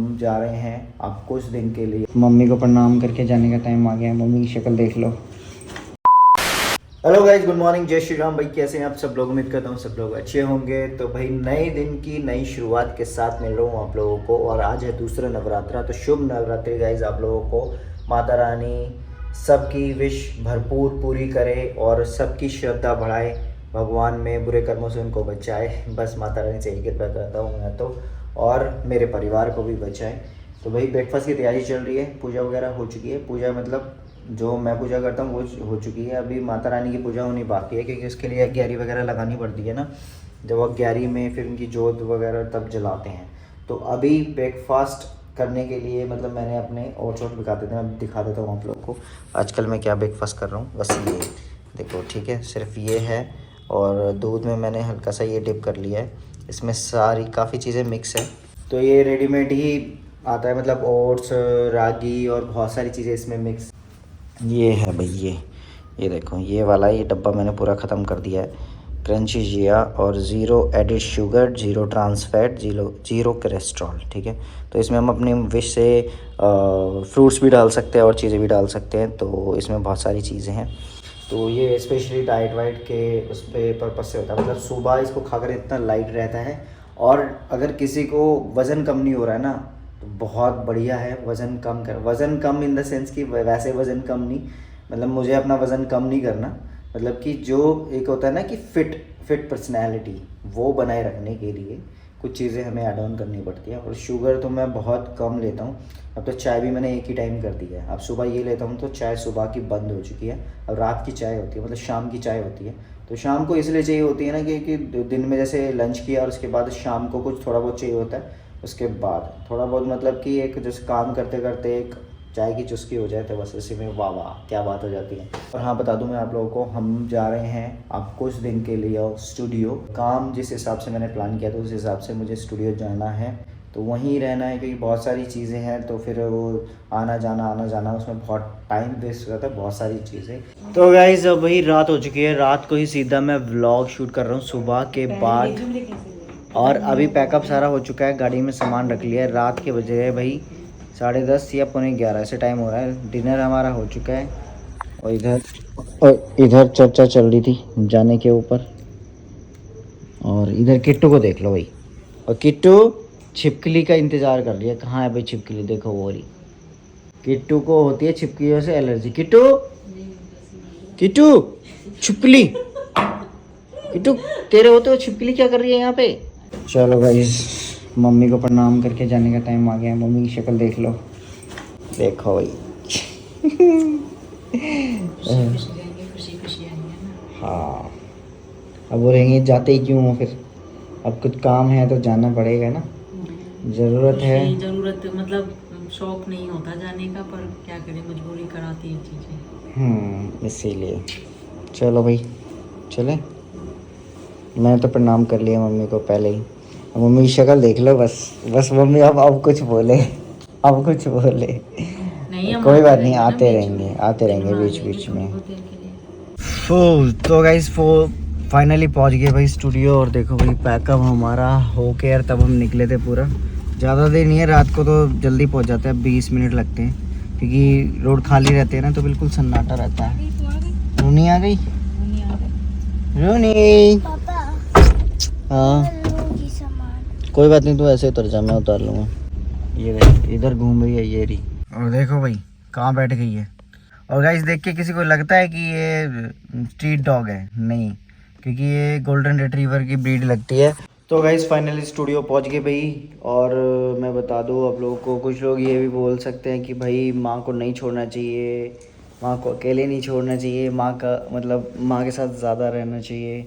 हम जा रहे हैं अब कुछ दिन के लिए। मम्मी को प्रणाम करके जाने का टाइम आ गया है। मम्मी की शक्ल देख लो। हेलो गाइस, गुड मॉर्निंग, जय श्री राम। भाई कैसे हैं आप सब लोग? उम्मीद करता हूँ सब लोग अच्छे होंगे। तो भाई नए दिन की नई शुरुआत के साथ मिल रहा हूँ आप लोगों को। और आज है दूसरा नवरात्रा, तो शुभ नवरात्रि गाइस आप लोगों को। माता रानी सबकी विश भरपूर पूरी करे और सबकी श्रद्धा बढ़ाए, भगवान में बुरे कर्मों से उनको बचाए। बस माता रानी से यही कृपा करता हूँ मैं तो, और मेरे परिवार को भी बचाए। तो भाई ब्रेकफास्ट की तैयारी चल रही है, पूजा वगैरह हो चुकी है। पूजा मतलब जो मैं पूजा करता हूँ वो हो चुकी है। अभी माता रानी की पूजा होनी बाकी है, क्योंकि उसके लिए ग्यारी वगैरह लगानी पड़ती है ना। जब वो ग्यारी में फिर उनकी जोत वगैरह तब जलाते हैं। तो अभी ब्रेकफास्ट करने के लिए मतलब मैंने अपने और छोट दिखा देते हैं, अब दिखा देता हूँ आप लोग को आजकल मैं क्या ब्रेकफास्ट कर रहा हूँ। बस ये देखो, ठीक है, सिर्फ ये है। और दूध में मैंने हल्का सा ये डिप कर लिया है। इसमें सारी काफ़ी चीज़ें मिक्स है। तो ये रेडीमेड ही आता है, मतलब ओट्स, रागी और बहुत सारी चीज़ें इसमें मिक्स। ये है भाई, ये देखो, ये वाला ये डब्बा मैंने पूरा ख़त्म कर दिया है। क्रंची जिया और zero added sugar, zero trans fat, zero cholesterol, ठीक है। तो इसमें हम अपनी विश से फ्रूट्स भी डाल सकते हैं और चीज़ें भी डाल सकते हैं। तो इसमें बहुत सारी चीज़ें हैं। तो ये स्पेशली डाइट वाइट के उस पर पर्पज़ से होता है। मतलब सुबह इसको खाकर इतना लाइट रहता है। और अगर किसी को वज़न कम नहीं हो रहा है ना, तो बहुत बढ़िया है। वज़न कम इन द सेंस कि वैसे वज़न कम नहीं, मतलब मुझे अपना वज़न कम नहीं करना। मतलब कि जो एक होता है ना कि फिट पर्सनैलिटी, वो बनाए रखने के लिए कुछ चीज़ें हमें ऐड ऑन करनी पड़ती हैं। और शुगर तो मैं बहुत कम लेता हूँ। अब तो चाय भी मैंने एक ही टाइम कर दी है। अब सुबह ये लेता हूँ तो चाय सुबह की बंद हो चुकी है। अब रात की चाय होती है, मतलब शाम की चाय होती है। तो शाम को इसलिए चाहिए होती है ना कि दिन में जैसे लंच किया और उसके बाद शाम को कुछ थोड़ा बहुत चाहिए होता है। उसके बाद थोड़ा बहुत मतलब कि एक जैसे काम करते करते एक चाय की चुस्की हो जाए, तो बस इसी में वाह वाह क्या बात हो जाती है। और हाँ, बता दूं मैं आप लोगों को, हम जा रहे हैं अब कुछ दिन के लिए स्टूडियो। काम जिस हिसाब से मैंने प्लान किया था उस हिसाब से मुझे स्टूडियो जाना है, तो वहीं रहना है, क्योंकि बहुत सारी चीज़ें हैं। तो फिर वो आना जाना उसमें बहुत टाइम वेस्ट हो जाता है, बहुत सारी चीज़ें। तो गाइस अब वही रात हो चुकी है। रात को ही सीधा मैं व्लॉग शूट कर रहा हूँ सुबह के बाद। और अभी पैकअप सारा हो चुका है, गाड़ी में सामान रख लिया है। रात के बजे है भाई 10:30 या 11:45 ऐसे टाइम हो रहा है। डिनर हमारा हो चुका है। और इधर चर्चा चल रही थी जाने के ऊपर। और इधर किट्टू को देख लो भाई। और किट्टू छिपकली का इंतज़ार कर रही है। कहाँ है भाई छिपकली? देखो वो रही। किट्टू को होती है छिपकलियों से एलर्जी। किट्टू, किट्टू, छिपकली, किट्टू, तेरे होते हो छिपकली क्या कर रही है यहाँ पे? चलो भाई, मम्मी को प्रणाम करके जाने का टाइम आ गया है। मम्मी की शक्ल देख लो। देखो भाई। हाँ, अब वो रहेंगे, जाते ही क्यों हो फिर? अब कुछ काम है तो जाना पड़ेगा ना, ज़रूरत है। ज़रूरत मतलब शौक नहीं होता जाने का, पर क्या करें, मजबूरी कराती है चीज़ें। इसीलिए चलो भाई, चले। मैं तो प्रणाम कर लिया मम्मी को पहले ही। अब मम्मी की शक्ल देख लो। बस बस मम्मी अब कुछ बोले, अब कुछ बोले। नहीं, हम कोई आते बात नहीं, रहेंगे ना आते बीच रहेंगे, में, आते दिन रहेंगे में आ बीच जाएंगे बीच थोड़ी में। बहुत देर के लिए। तो गाइस फाइनली पहुंच गए भाई स्टूडियो। और देखो भाई पैकअप हमारा हो के यार तब हम निकले थे पूरा। ज़्यादा देर नहीं है, रात को तो जल्दी पहुंच जाते हैं, 20 मिनट लगते हैं, क्योंकि रोड खाली रहते हैं ना, तो बिल्कुल सन्नाटा रहता है। रूनी आ गई, रूनी। हाँ कोई बात नहीं, तू ऐसे उतर जा, मैं उतार लूँगा। ये देख इधर घूम रही है ये रही। और देखो भाई कहाँ बैठ गई है। और गाइस देख के किसी को लगता है कि ये स्ट्रीट डॉग है? नहीं, क्योंकि ये गोल्डन रिट्रीवर की ब्रीड लगती है। तो गाइस फाइनली स्टूडियो पहुंच गए भाई। और मैं बता दूं आप लोगों को, कुछ लोग ये भी बोल सकते हैं कि भाई माँ को नहीं छोड़ना चाहिए, माँ को अकेले नहीं छोड़ना चाहिए, माँ का मतलब माँ के साथ ज़्यादा रहना चाहिए।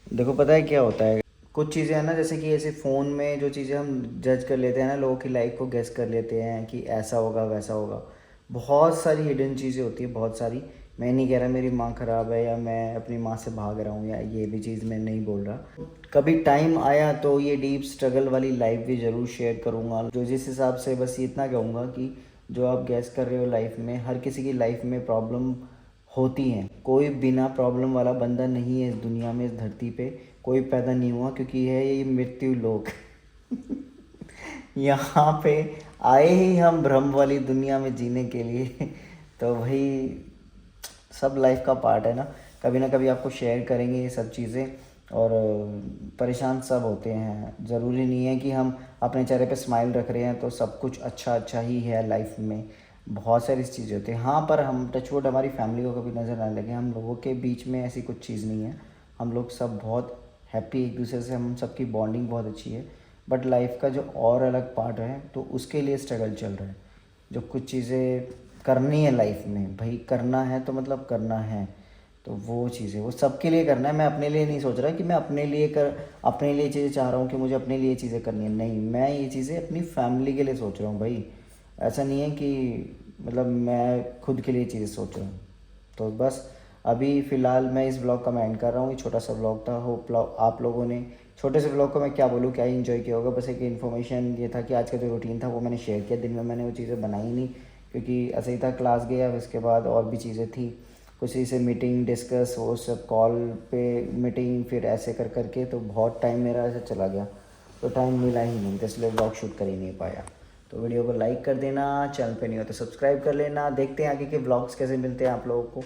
देखो पता है क्या होता है, कुछ चीज़ें हैं ना, जैसे कि ऐसे फ़ोन में जो चीज़ें हम जज कर लेते हैं ना, लोगों की लाइफ को गेस कर लेते हैं कि ऐसा होगा वैसा होगा। बहुत सारी हिडन चीज़ें होती है, बहुत सारी। मैं नहीं कह रहा मेरी माँ ख़राब है या मैं अपनी माँ से भाग रहा हूँ, या ये भी चीज़ मैं नहीं बोल रहा। कभी टाइम आया तो ये डीप स्ट्रगल वाली लाइफ भी ज़रूर शेयर करूँगा। जो जिस हिसाब से बस इतना कहूँगा कि जो आप गेस कर रहे हो लाइफ में, हर किसी की लाइफ में प्रॉब्लम होती हैं। कोई बिना प्रॉब्लम वाला बंदा नहीं है इस दुनिया में, इस धरती पे कोई पैदा नहीं हुआ, क्योंकि है ये मृत्यु लोक। यहाँ पे आए ही हम भ्रम वाली दुनिया में जीने के लिए तो भाई सब लाइफ का पार्ट है ना कभी आपको शेयर करेंगे ये सब चीज़ें। और परेशान सब होते हैं, ज़रूरी नहीं है कि हम अपने चेहरे पे स्माइल रख रहे हैं तो सब कुछ अच्छा ही है लाइफ में। बहुत सारी चीज़ें होती हैं हाँ, पर हम टचवुड हमारी फैमिली को कभी नज़र ना लगे, हम लोगों के बीच में ऐसी कुछ चीज़ नहीं है। हम लोग सब बहुत हैप्पी एक दूसरे से, हम सबकी बॉन्डिंग बहुत अच्छी है। बट लाइफ का जो और अलग पार्ट है तो उसके लिए स्ट्रगल चल रहा है। जो कुछ चीज़ें करनी है लाइफ में, भाई करना है तो मतलब करना है, तो वो चीज़ें वो सबके लिए करना है। मैं अपने लिए नहीं सोच रहा कि मैं अपने लिए चीज़ें चाह रहा हूँ कि मुझे अपने लिए चीज़ें करनी है, नहीं, मैं ये चीज़ें अपनी फैमिली के लिए सोच रहा हूँ भाई। ऐसा नहीं है कि मतलब मैं खुद के लिए चीज़ें सोच रहा हूँ। तो बस अभी फ़िलहाल मैं इस ब्लॉग का मैं एंड कर रहा हूँ। ये छोटा सा ब्लॉग था, होप आप लोगों ने छोटे से ब्लॉग को मैं क्या बोलूँ, क्या ही इन्जॉय किया होगा। बस एक इन्फॉर्मेशन ये था कि आज का जो रूटीन था वो मैंने शेयर किया। दिन में मैंने वो चीज़ें बनाई नहीं क्योंकि ऐसा ही था, क्लास गया, उसके बाद और भी चीज़ें थी कुछ इसे मीटिंग डिस्कस वो सब, कॉल पे मीटिंग, फिर ऐसे कर करके तो बहुत टाइम मेरा ऐसे चला गया, तो टाइम मिला ही नहीं, तो इसलिए ब्लॉग शूट कर ही नहीं पाया। तो वीडियो को लाइक कर देना, चैनल पे नहीं हो तो सब्सक्राइब कर लेना। देखते हैं आगे के ब्लॉग्स कैसे मिलते हैं आप लोगों को।